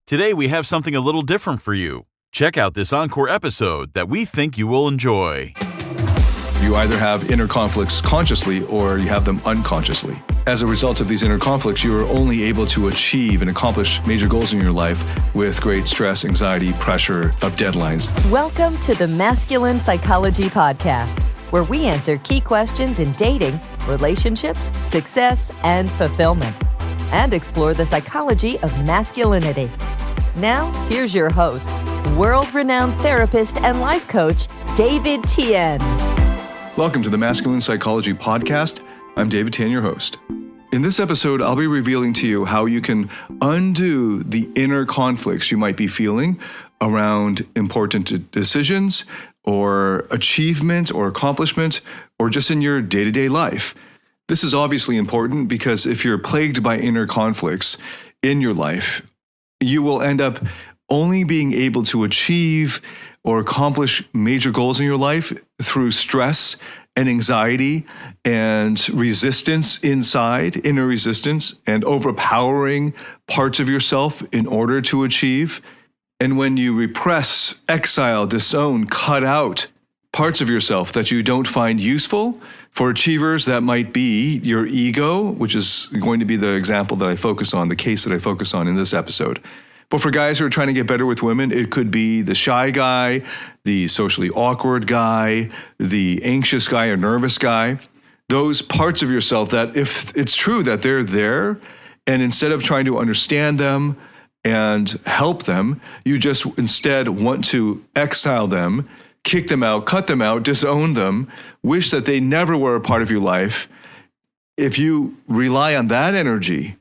Today we have something a little different for you. Check out this Encore episode that we think you will enjoy. You either have inner conflicts consciously or you have them unconsciously. As a result of these inner conflicts, you are only able to achieve and accomplish major goals in your life with great stress, anxiety, pressure of deadlines. Welcome to the Masculine Psychology Podcast, where we answer key questions in dating, relationships, success, and fulfillment, and explore the psychology of masculinity. Now, here's your host, world-renowned therapist and life coach, David Tian. Welcome to the Masculine Psychology Podcast. I'm David Tian, your host. In this episode, I'll be revealing to you how you can undo the inner conflicts you might be feeling around important decisions or achievement or accomplishment or just in your day-to-day life. This is obviously important because if you're plagued by inner conflicts in your life, you will end up only being able to achieve or accomplish major goals in your life through stress and anxiety and resistance inside, inner resistance, and overpowering parts of yourself in order to achieve. And when you repress, exile, disown, cut out parts of yourself that you don't find useful, for achievers, that might be your ego, which is going to be the example that I focus on, the case that I focus on in this episode. But for guys who are trying to get better with women, it could be the shy guy, the socially awkward guy, the anxious guy or nervous guy. Those parts of yourself that, if it's true that they're there, and instead of trying to understand them and help them, you just instead want to exile them, kick them out, cut them out, disown them, wish that they never were a part of your life. If you rely on that energy,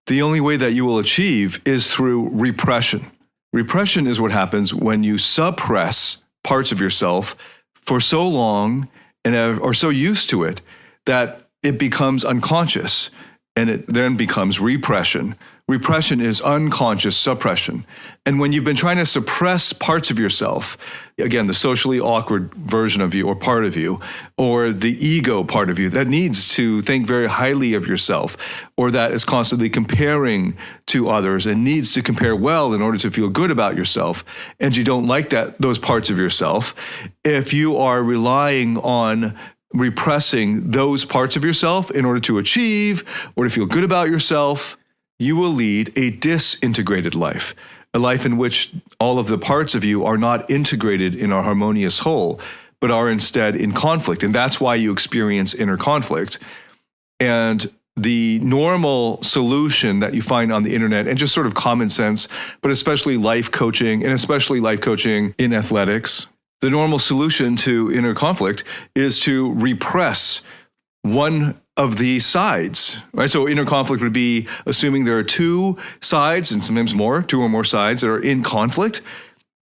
the only way that you will achieve is through repression. Repression is what happens when you suppress parts of yourself for so long and are so used to it that it becomes unconscious, and it then becomes repression. Repression is unconscious suppression. And when you've been trying to suppress parts of yourself, again, the socially awkward version of you or part of you, or the ego part of you that needs to think very highly of yourself, or that is constantly comparing to others and needs to compare well in order to feel good about yourself, and you don't like those parts of yourself, if you are relying on repressing those parts of yourself in order to achieve or to feel good about yourself, you will lead a disintegrated life, a life in which all of the parts of you are not integrated in a harmonious whole, but are instead in conflict. And that's why you experience inner conflict. And the normal solution that you find on the internet, and just sort of common sense, but especially life coaching, and especially life coaching in athletics, the normal solution to inner conflict is to repress one of the sides, right? So inner conflict would be assuming there are two sides, and sometimes more, two or more sides that are in conflict.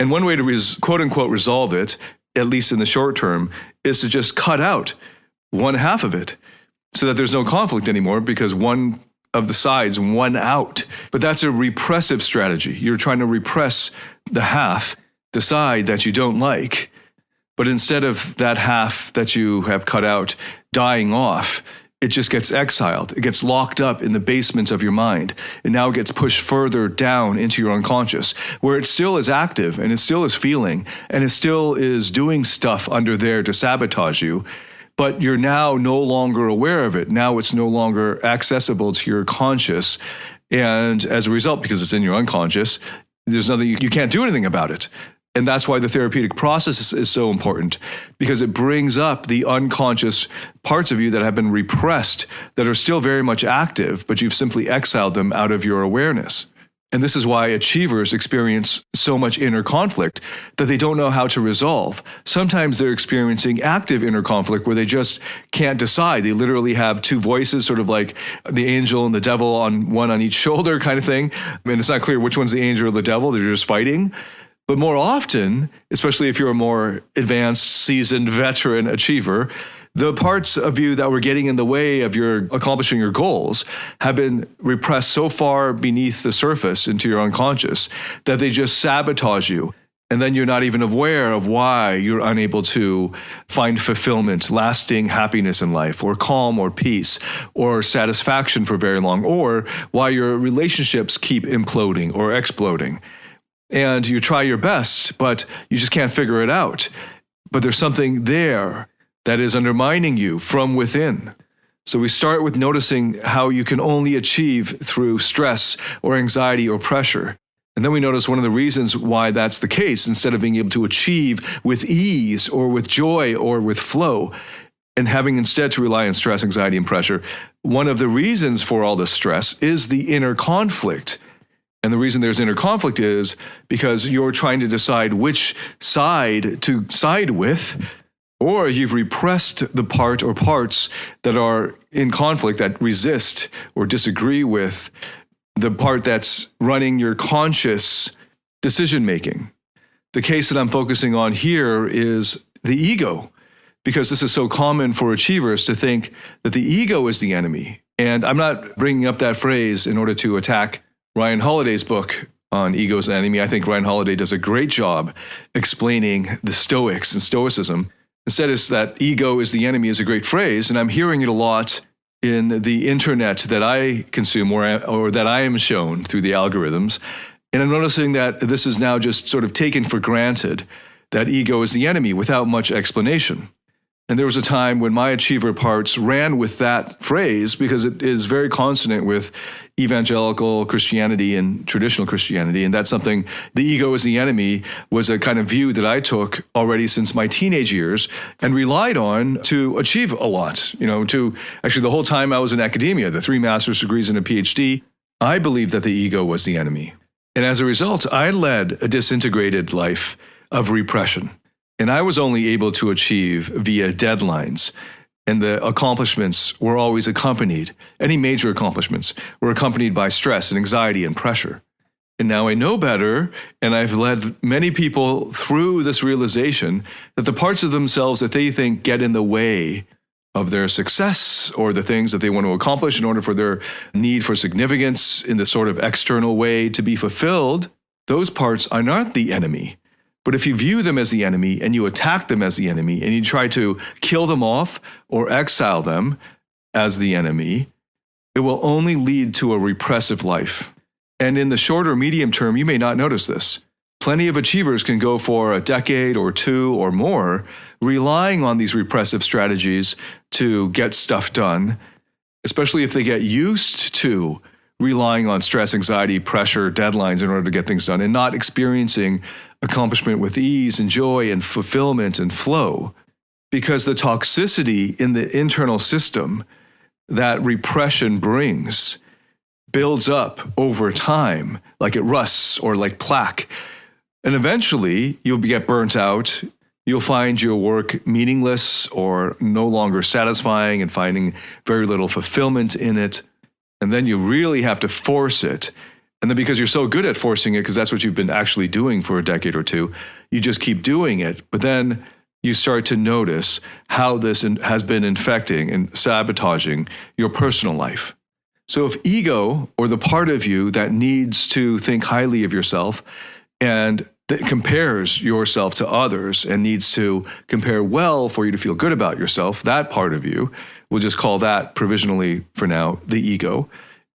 And one way to quote unquote resolve it, at least in the short term, is to just cut out one half of it so that there's no conflict anymore because one of the sides won out. But that's a repressive strategy. You're trying to repress the half, the side that you don't like. But instead of that half that you have cut out dying off, it just gets exiled. It gets locked up in the basement of your mind. And now it gets pushed further down into your unconscious, where it still is active and it still is feeling and it still is doing stuff under there to sabotage you. But you're now no longer aware of it. Now it's no longer accessible to your conscious. And as a result, because it's in your unconscious, there's nothing, you can't do anything about it. And that's why the therapeutic process is so important, because it brings up the unconscious parts of you that have been repressed, that are still very much active, but you've simply exiled them out of your awareness. And this is why achievers experience so much inner conflict that they don't know how to resolve. Sometimes they're experiencing active inner conflict where they just can't decide. They literally have two voices, sort of like the angel and the devil on one on each shoulder kind of thing. I mean, it's not clear which one's the angel or the devil. They're just fighting. But more often, especially if you're a more advanced, seasoned, veteran achiever, the parts of you that were getting in the way of your accomplishing your goals have been repressed so far beneath the surface into your unconscious that they just sabotage you. And then you're not even aware of why you're unable to find fulfillment, lasting happiness in life, or calm or peace, or satisfaction for very long, or why your relationships keep imploding or exploding. And you try your best, but you just can't figure it out. But there's something there that is undermining you from within. So we start with noticing how you can only achieve through stress or anxiety or pressure. And then we notice one of the reasons why that's the case, instead of being able to achieve with ease or with joy or with flow, and having instead to rely on stress, anxiety, and pressure, one of the reasons for all this stress is the inner conflict. And the reason there's inner conflict is because you're trying to decide which side to side with, or you've repressed the part or parts that are in conflict, that resist or disagree with the part that's running your conscious decision-making. The case that I'm focusing on here is the ego, because this is so common for achievers to think that the ego is the enemy. And I'm not bringing up that phrase in order to attack Ryan Holiday's book on Ego's Enemy. I think Ryan Holiday does a great job explaining the Stoics and Stoicism. Instead, it's that ego is the enemy is a great phrase, and I'm hearing it a lot in the internet that I consume or that I am shown through the algorithms. And I'm noticing that this is now just sort of taken for granted, that ego is the enemy without much explanation. And there was a time when my achiever parts ran with that phrase because it is very consonant with evangelical Christianity and traditional Christianity. And that's something, the ego is the enemy, was a kind of view that I took already since my teenage years and relied on to achieve a lot. To actually the whole time I was in academia, the 3 master's degrees and a PhD, I believed that the ego was the enemy. And as a result, I led a disintegrated life of repression. And I was only able to achieve via deadlines. And the accomplishments were always accompanied, any major accomplishments were accompanied by stress and anxiety and pressure. And now I know better, and I've led many people through this realization that the parts of themselves that they think get in the way of their success or the things that they want to accomplish in order for their need for significance in the sort of external way to be fulfilled, those parts are not the enemy. But if you view them as the enemy and you attack them as the enemy and you try to kill them off or exile them as the enemy, it will only lead to a repressive life. And in the short or medium term, you may not notice this. Plenty of achievers can go for a decade or 2 or more relying on these repressive strategies to get stuff done, especially if they get used to relying on stress, anxiety, pressure, deadlines in order to get things done and not experiencing accomplishment with ease and joy and fulfillment and flow. Because the toxicity in the internal system that repression brings builds up over time, like it rusts or like plaque. And eventually you'll get burnt out. You'll find your work meaningless or no longer satisfying and finding very little fulfillment in it. And then you really have to force it. And then because you're so good at forcing it, because that's what you've been actually doing for a decade or 2, you just keep doing it. But then you start to notice how this has been infecting and sabotaging your personal life. So if ego, or the part of you that needs to think highly of yourself and that compares yourself to others and needs to compare well for you to feel good about yourself, that part of you, we'll just call that provisionally for now the ego.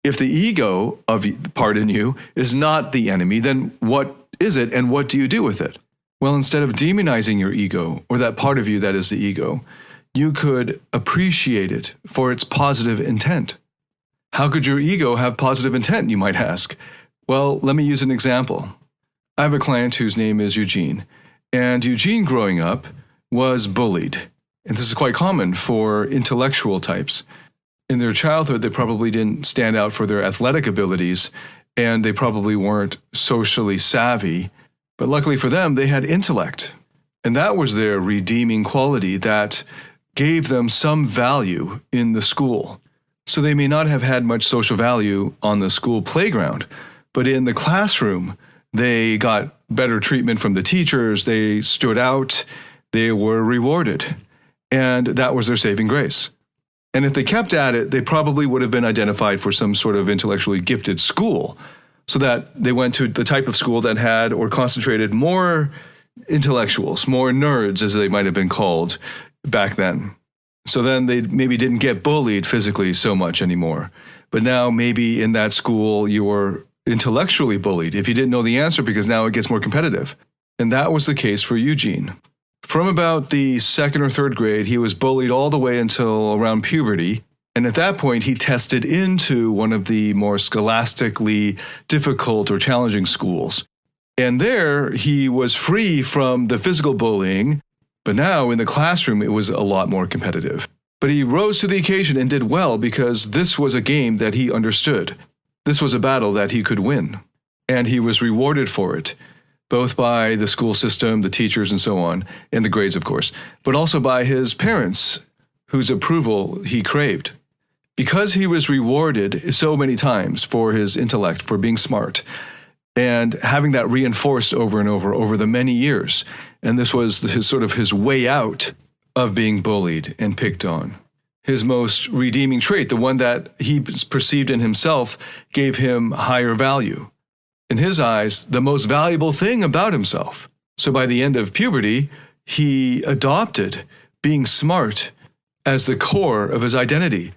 If the ego of the part in you is not the enemy, then what is it and what do you do with it? Well, instead of demonizing your ego or that part of you that is the ego, you could appreciate it for its positive intent. How could your ego have positive intent, you might ask? Well, let me use an example. I have a client whose name is Eugene, and Eugene growing up was bullied. And this is quite common for intellectual types. In their childhood, they probably didn't stand out for their athletic abilities, and they probably weren't socially savvy. But luckily for them, they had intellect. And that was their redeeming quality that gave them some value in the school. So they may not have had much social value on the school playground, but in the classroom, they got better treatment from the teachers, they stood out, they were rewarded. And that was their saving grace. And if they kept at it, they probably would have been identified for some sort of intellectually gifted school. so that they went to the type of school that had or concentrated more intellectuals, more nerds, as they might have been called back then. So then they maybe didn't get bullied physically so much anymore. But now maybe in that school you were intellectually bullied if you didn't know the answer, because now it gets more competitive. And that was the case for Eugene. From about the second or third grade, he was bullied all the way until around puberty. And at that point, he tested into one of the more scholastically difficult or challenging schools. And there he was free from the physical bullying, but now in the classroom, it was a lot more competitive. But he rose to the occasion and did well, because this was a game that he understood. This was a battle that he could win. And he was rewarded for it, both by the school system, the teachers, and so on, and the grades, of course, but also by his parents, whose approval he craved. Because he was rewarded so many times for his intellect, for being smart, and having that reinforced over and over the many years. And this was his way out of being bullied and picked on. His most redeeming trait, the one that he perceived in himself, gave him higher value. In his eyes, the most valuable thing about himself. So by the end of puberty, he adopted being smart as the core of his identity,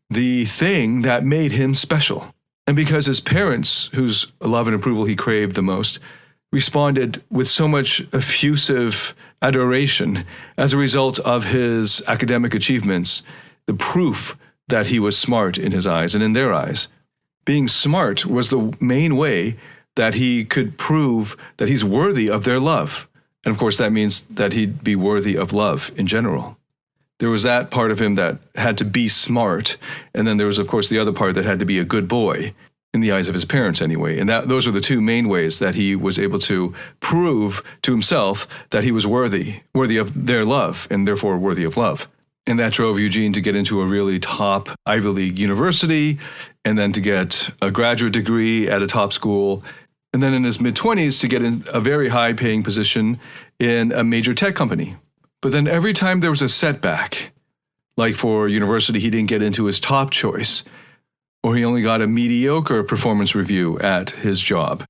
the thing that made him special. And because his parents, whose love and approval he craved the most, responded with so much effusive adoration as a result of his academic achievements, the proof that he was smart in his eyes and in their eyes. Being smart was the main way that he could prove that he's worthy of their love. And of course, that means that he'd be worthy of love in general. There was that part of him that had to be smart, and then there was, of course, the other part that had to be a good boy, in the eyes of his parents anyway. And those are the two main ways that he was able to prove to himself that he was worthy of their love, and therefore worthy of love. And that drove Eugene to get into a really top Ivy League university, and then to get a graduate degree at a top school, and then in his mid-20s to get in a very high-paying position in a major tech company. But then every time there was a setback, like for university, he didn't get into his top choice, or he only got a mediocre performance review at his job.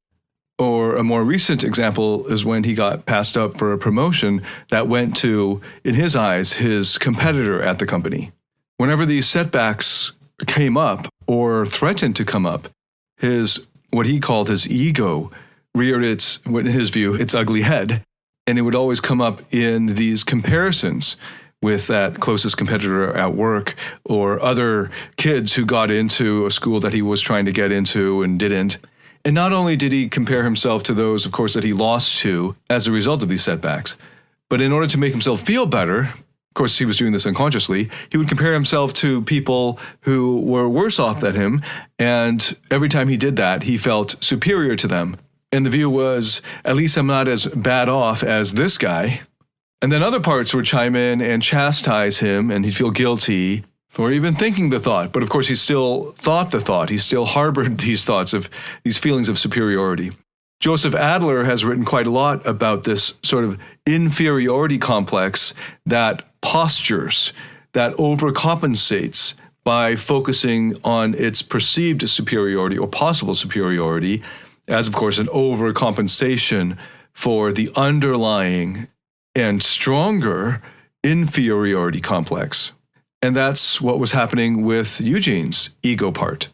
Or a more recent example is when he got passed up for a promotion that went to, in his eyes, his competitor at the company. Whenever these setbacks came up or threatened to come up, what he called his ego reared in his view, its ugly head. And it would always come up in these comparisons with that closest competitor at work, or other kids who got into a school that he was trying to get into and didn't. And not only did he compare himself to those, of course, that he lost to as a result of these setbacks, but in order to make himself feel better, of course, he was doing this unconsciously, he would compare himself to people who were worse off than him. And every time he did that, he felt superior to them. And the view was, at least I'm not as bad off as this guy. And then other parts would chime in and chastise him, and he'd feel guilty for even thinking the thought. But of course, he still thought the thought. He still harbored these thoughts of these feelings of superiority. Joseph Adler has written quite a lot about this sort of inferiority complex that postures, that overcompensates by focusing on its perceived superiority or possible superiority as, of course, an overcompensation for the underlying and stronger inferiority complex. And that's what was happening with Eugene's ego part.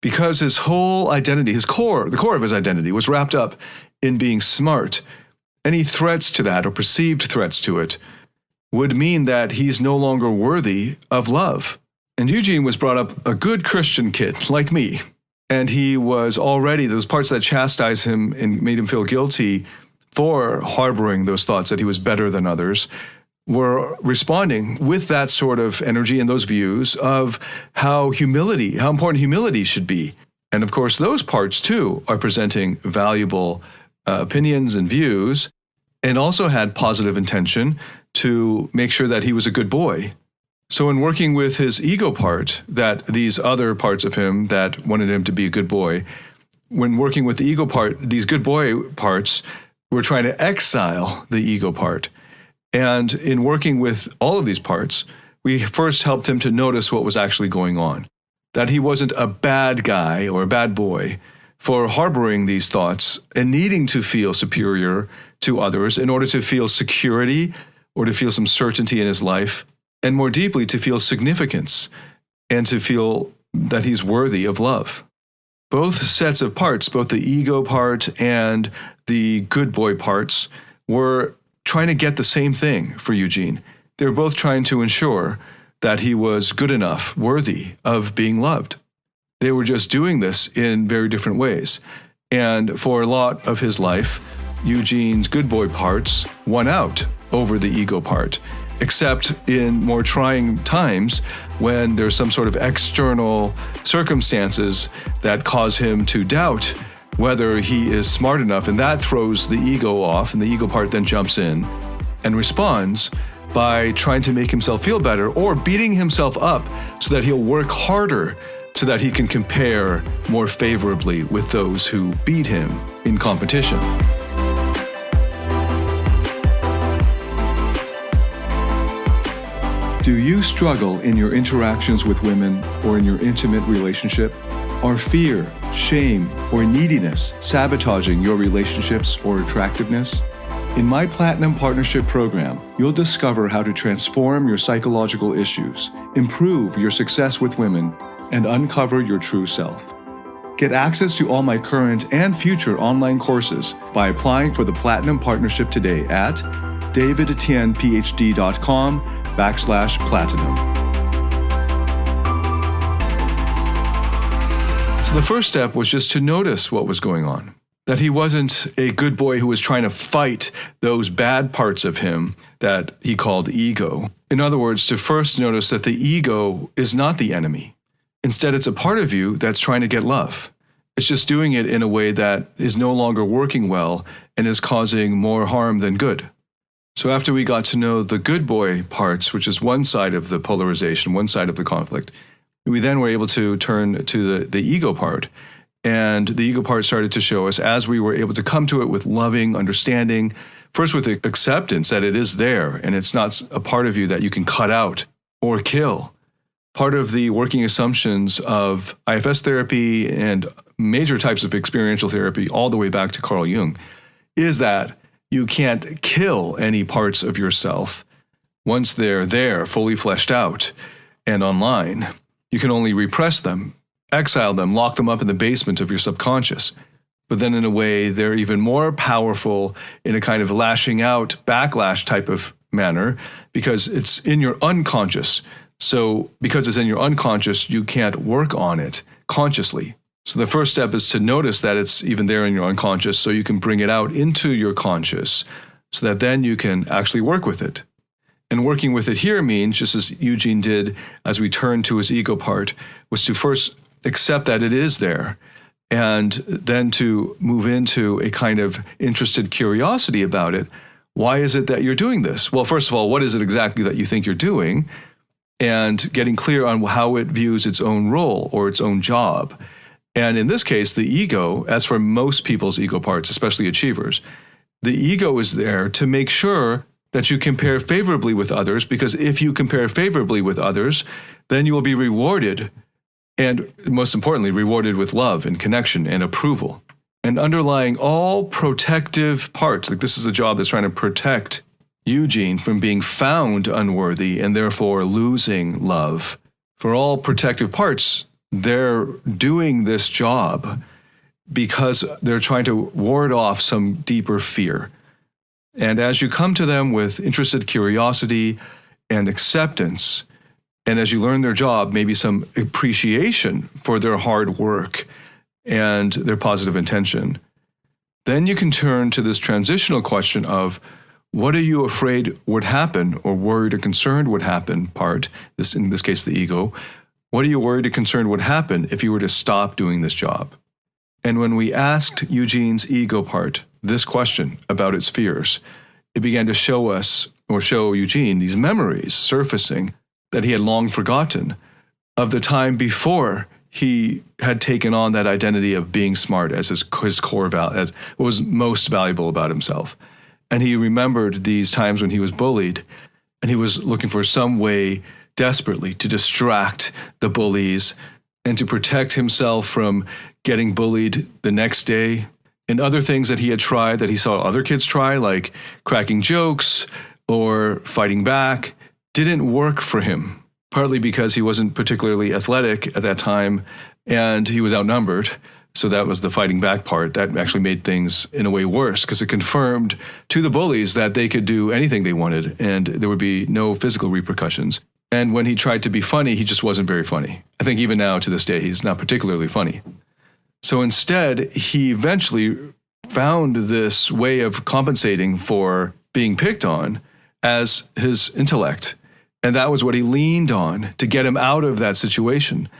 Because his whole identity, the core of his identity, was wrapped up in being smart, any threats to that or perceived threats to it would mean that he's no longer worthy of love. And Eugene was brought up a good Christian kid like me. And he was already, those parts that chastised him and made him feel guilty for harboring those thoughts that he was better than others, were responding with that sort of energy and those views of how important humility should be. And of course, those parts too are presenting valuable opinions and views, and also had positive intention to make sure that he was a good boy. So in working with his ego part, that these other parts of him that wanted him to be a good boy, when working with the ego part, these good boy parts were trying to exile the ego part. And in working with all of these parts, we first helped him to notice what was actually going on, that he wasn't a bad guy or a bad boy for harboring these thoughts and needing to feel superior to others in order to feel security or to feel some certainty in his life, and more deeply to feel significance and to feel that he's worthy of love. Both sets of parts, both the ego part and the good boy parts, were trying to get the same thing for Eugene. They were both trying to ensure that he was good enough, worthy of being loved. They were just doing this in very different ways. And for a lot of his life, Eugene's good boy parts won out over the ego part, except in more trying times when there's some sort of external circumstances that cause him to doubt whether he is smart enough, and that throws the ego off, and the ego part then jumps in and responds by trying to make himself feel better or beating himself up so that he'll work harder so that he can compare more favorably with those who beat him in competition. Do you struggle in your interactions with women or in your intimate relationship? Are fear, shame, or neediness sabotaging your relationships or attractiveness? In my Platinum Partnership Program, you'll discover how to transform your psychological issues, improve your success with women, and uncover your true self. Get access to all my current and future online courses by applying for the Platinum Partnership today at davidtianphd.com/platinum. So the first step was just to notice what was going on. That he wasn't a good boy who was trying to fight those bad parts of him that he called ego. In other words, to first notice that the ego is not the enemy. Instead, it's a part of you that's trying to get love. It's just doing it in a way that is no longer working well and is causing more harm than good. So after we got to know the good boy parts, which is one side of the polarization, one side of the conflict, we then were able to turn to the ego part. And the ego part started to show us, as we were able to come to it with loving understanding, first with the acceptance that it is there and it's not a part of you that you can cut out or kill. Part of the working assumptions of IFS therapy and major types of experiential therapy, all the way back to Carl Jung, is that you can't kill any parts of yourself once they're there, fully fleshed out and online. You can only repress them, exile them, lock them up in the basement of your subconscious. But then in a way, they're even more powerful in a kind of lashing out, backlash type of manner, because it's in your unconscious. So because it's in your unconscious, you can't work on it consciously. So the first step is to notice that it's even there in your unconscious so you can bring it out into your conscious so that then you can actually work with it. And working with it here means, just as Eugene did as we turned to his ego part, was to first accept that it is there, and then to move into a kind of interested curiosity about it. Why is it that you're doing this? Well, first of all, what is it exactly that you think you're doing? And getting clear on how it views its own role or its own job. And in this case, the ego, as for most people's ego parts, especially achievers, the ego is there to make sure that you compare favorably with others, because if you compare favorably with others, then you will be rewarded, and most importantly, rewarded with love and connection and approval. And underlying all protective parts, like this is a job that's trying to protect Eugene from being found unworthy and therefore losing love. For all protective parts, they're doing this job because they're trying to ward off some deeper fear. And as you come to them with interested curiosity and acceptance, and as you learn their job, maybe some appreciation for their hard work and their positive intention, then you can turn to this transitional question of, what are you afraid would happen or worried or concerned would happen part, this in this case the ego, what are you worried or concerned would happen if you were to stop doing this job? And when we asked Eugene's ego part this question about its fears, it began to show us, or show Eugene, these memories surfacing that he had long forgotten of the time before he had taken on that identity of being smart as his core value, as what was most valuable about himself. And he remembered these times when he was bullied, and he was looking for some way desperately to distract the bullies and to protect himself from getting bullied the next day, and other things that he had tried that he saw other kids try, like cracking jokes or fighting back, didn't work for him, partly because he wasn't particularly athletic at that time and he was outnumbered. So that was the fighting back part. That actually made things in a way worse because it confirmed to the bullies that they could do anything they wanted and there would be no physical repercussions. And when he tried to be funny, he just wasn't very funny. I think even now to this day, he's not particularly funny. So instead, he eventually found this way of compensating for being picked on as his intellect. And that was what he leaned on to get him out of that situation.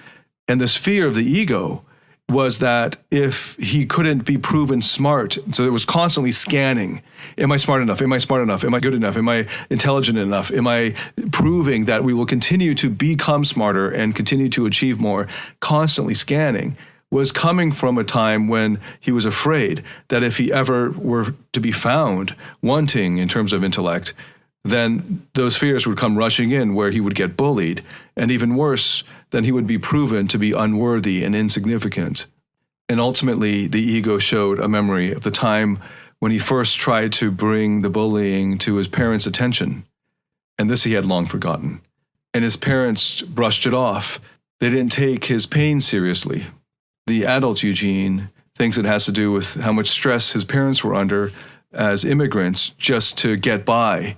And this fear of the ego was that if he couldn't be proven smart, so it was constantly scanning, am I smart enough? Am I smart enough? Am I good enough? Am I intelligent enough? Am I proving that we will continue to become smarter and continue to achieve more? Constantly scanning was coming from a time when he was afraid that if he ever were to be found wanting in terms of intellect, then those fears would come rushing in where he would get bullied, and even worse, then he would be proven to be unworthy and insignificant. And ultimately, the ego showed a memory of the time when he first tried to bring the bullying to his parents' attention. And this he had long forgotten. And his parents brushed it off. They didn't take his pain seriously. The adult Eugene thinks it has to do with how much stress his parents were under as immigrants just to get by.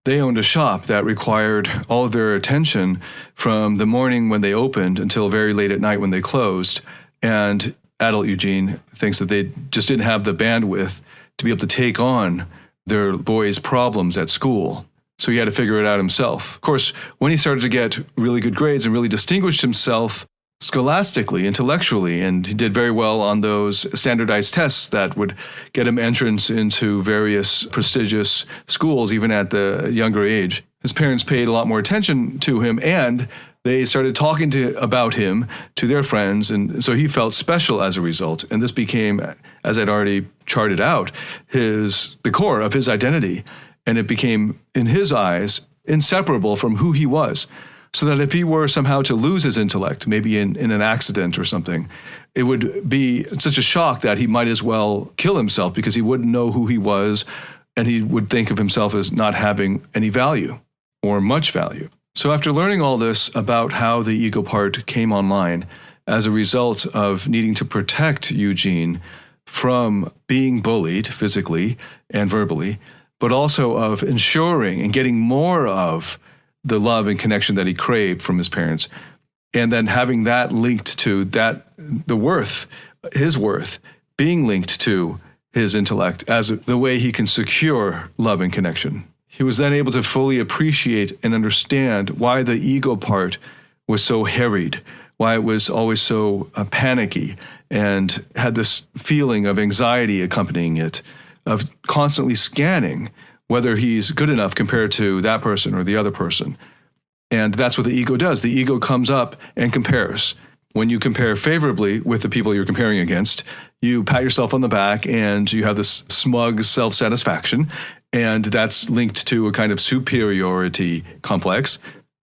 They owned a shop that required all of their attention from the morning when they opened until very late at night when they closed. And adult Eugene thinks that they just didn't have the bandwidth to be able to take on their boys' problems at school. So he had to figure it out himself. Of course, when he started to get really good grades and really distinguished himself scholastically, intellectually, and he did very well on those standardized tests that would get him entrance into various prestigious schools, even at the younger age. His parents paid a lot more attention to him, and they started talking about him to their friends, and so he felt special as a result. And this became, as I'd already charted out, the core of his identity, and it became, in his eyes, inseparable from who he was. So that if he were somehow to lose his intellect, maybe in an accident or something, it would be such a shock that he might as well kill himself because he wouldn't know who he was and he would think of himself as not having any value or much value. So after learning all this about how the ego part came online as a result of needing to protect Eugene from being bullied physically and verbally, but also of ensuring and getting more of the love and connection that he craved from his parents, and then having that linked to the worth, his worth, being linked to his intellect as the way he can secure love and connection. He was then able to fully appreciate and understand why the ego part was so harried, why it was always so panicky, and had this feeling of anxiety accompanying it, of constantly scanning whether he's good enough compared to that person or the other person. And that's what the ego does. The ego comes up and compares. When you compare favorably with the people you're comparing against, you pat yourself on the back and you have this smug self-satisfaction, and that's linked to a kind of superiority complex.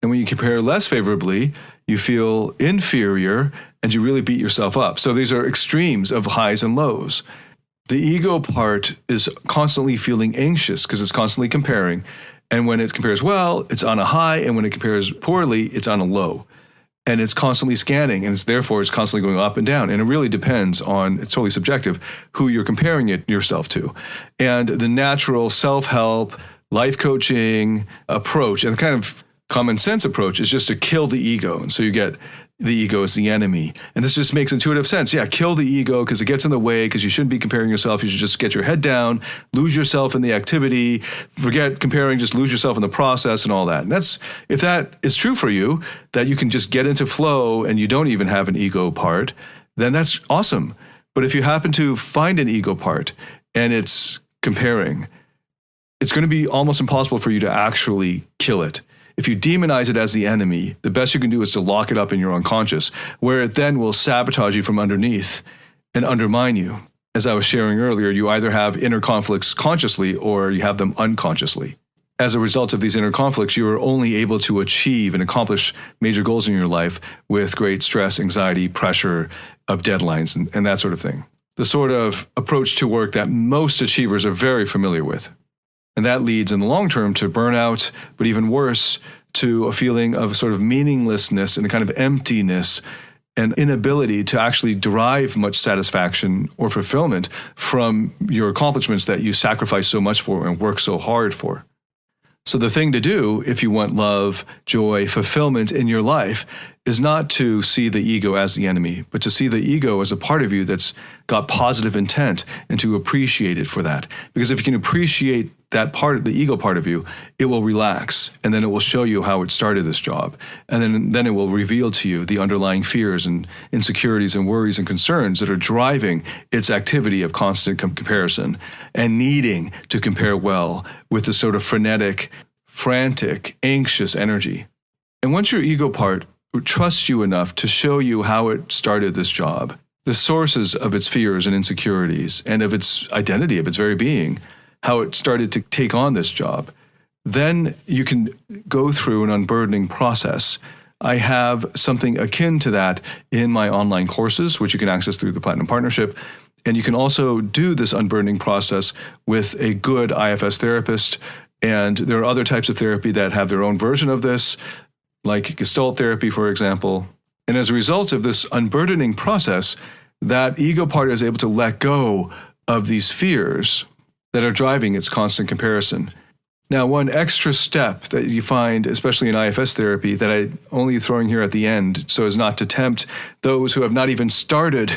And when you compare less favorably, you feel inferior and you really beat yourself up. So these are extremes of highs and lows. The ego part is constantly feeling anxious because it's constantly comparing. And when it compares well, it's on a high. And when it compares poorly, it's on a low. And it's constantly scanning. And it's constantly going up and down. And it really depends on, it's totally subjective, who you're comparing it yourself to. And the natural self-help, life coaching approach, and the kind of common sense approach is just to kill the ego. And so you get the ego is the enemy. And this just makes intuitive sense. Yeah, kill the ego because it gets in the way, because you shouldn't be comparing yourself. You should just get your head down, lose yourself in the activity, forget comparing, just lose yourself in the process and all that. And if that is true for you, that you can just get into flow and you don't even have an ego part, then that's awesome. But if you happen to find an ego part and it's comparing, it's going to be almost impossible for you to actually kill it. If you demonize it as the enemy, the best you can do is to lock it up in your unconscious, where it then will sabotage you from underneath and undermine you. As I was sharing earlier, you either have inner conflicts consciously or you have them unconsciously. as a result of these inner conflicts, you are only able to achieve and accomplish major goals in your life with great stress, anxiety, pressure of deadlines, and that sort of thing. The sort of approach to work that most achievers are very familiar with. And that leads in the long term to burnout, but even worse, to a feeling of sort of meaninglessness and a kind of emptiness and inability to actually derive much satisfaction or fulfillment from your accomplishments that you sacrifice so much for and work so hard for. So the thing to do if you want love, joy, fulfillment in your life is not to see the ego as the enemy, but to see the ego as a part of you that's got positive intent and to appreciate it for that. Because if you can appreciate that part, the ego part of you, it will relax, and then it will show you how it started this job. And then it will reveal to you the underlying fears and insecurities and worries and concerns that are driving its activity of constant comparison and needing to compare well with this sort of frenetic, frantic, anxious energy. And once your ego part trusts you enough to show you how it started this job, the sources of its fears and insecurities and of its identity, of its very being, how it started to take on this job, then you can go through an unburdening process. I have something akin to that in my online courses, which you can access through the Platinum Partnership. And you can also do this unburdening process with a good IFS therapist. And there are other types of therapy that have their own version of this, like Gestalt therapy, for example. And as a result of this unburdening process, that ego part is able to let go of these fears that are driving its constant comparison. Now, one extra step that you find, especially in IFS therapy, that I'm only throwing here at the end so as not to tempt those who have not even started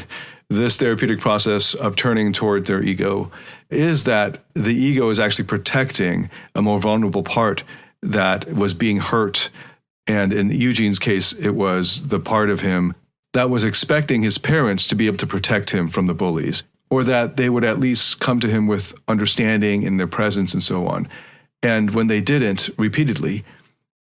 this therapeutic process of turning toward their ego, is that the ego is actually protecting a more vulnerable part that was being hurt. And in Eugene's case, it was the part of him that was expecting his parents to be able to protect him from the bullies, or that they would at least come to him with understanding in their presence and so on. And when they didn't repeatedly,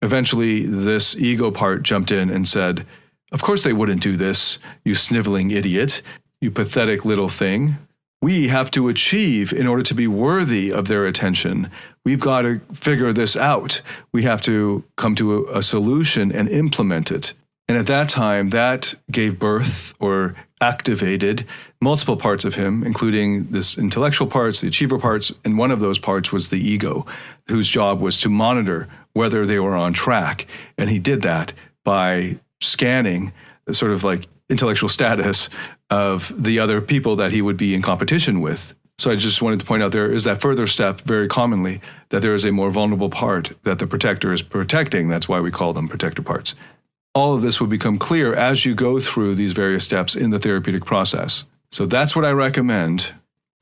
eventually this ego part jumped in and said, "Of course they wouldn't do this, you sniveling idiot, you pathetic little thing. We have to achieve in order to be worthy of their attention. We've got to figure this out. We have to come to a solution and implement it." And at that time, that gave birth or activated multiple parts of him, including this intellectual parts, the achiever parts, and one of those parts was the ego, whose job was to monitor whether they were on track. And he did that by scanning the sort of like intellectual status of the other people that he would be in competition with. So I just wanted to point out there is that further step very commonly that there is a more vulnerable part that the protector is protecting. That's why we call them protector parts. All of this will become clear as you go through these various steps in the therapeutic process. So that's what I recommend.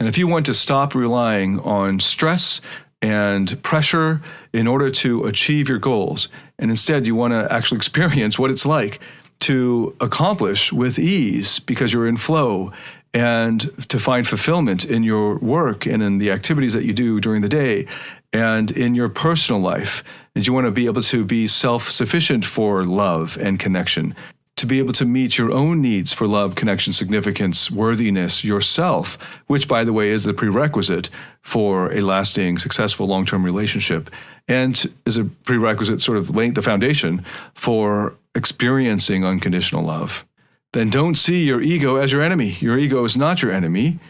And if you want to stop relying on stress and pressure in order to achieve your goals, and instead you want to actually experience what it's like to accomplish with ease because you're in flow, and to find fulfillment in your work and in the activities that you do during the day and in your personal life, and you want to be able to be self-sufficient for love and connection, to be able to meet your own needs for love, connection, significance, worthiness yourself, which, by the way, is the prerequisite for a lasting, successful, long-term relationship, and is a prerequisite sort of laying the foundation for experiencing unconditional love. Then don't see your ego as your enemy. Your ego is not your enemy.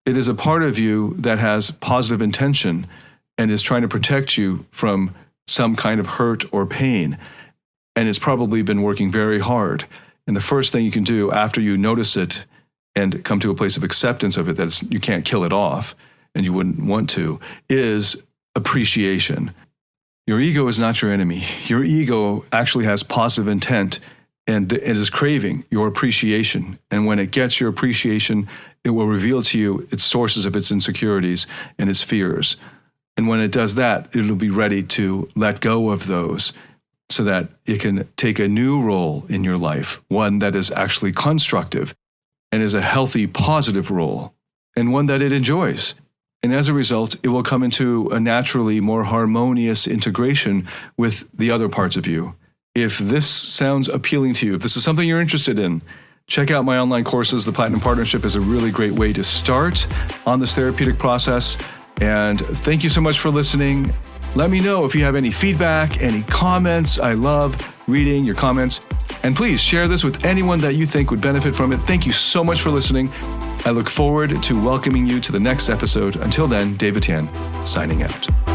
It is a part of you that has positive intention and is trying to protect you from some kind of hurt or pain. And it's probably been working very hard. And the first thing you can do after you notice it and come to a place of acceptance of it, that you can't kill it off and you wouldn't want to, is appreciation. Your ego is not your enemy. Your ego actually has positive intent and it is craving your appreciation. And when it gets your appreciation, it will reveal to you its sources of its insecurities and its fears. And when it does that, it'll be ready to let go of those so that it can take a new role in your life, one that is actually constructive and is a healthy, positive role, and one that it enjoys. And as a result, it will come into a naturally more harmonious integration with the other parts of you. If this sounds appealing to you, if this is something you're interested in, check out my online courses. The Platinum Partnership is a really great way to start on this therapeutic process. And thank you so much for listening. Let me know if you have any feedback, any comments. I love reading your comments. And please share this with anyone that you think would benefit from it. Thank you so much for listening. I look forward to welcoming you to the next episode. Until then, David Tian, signing out.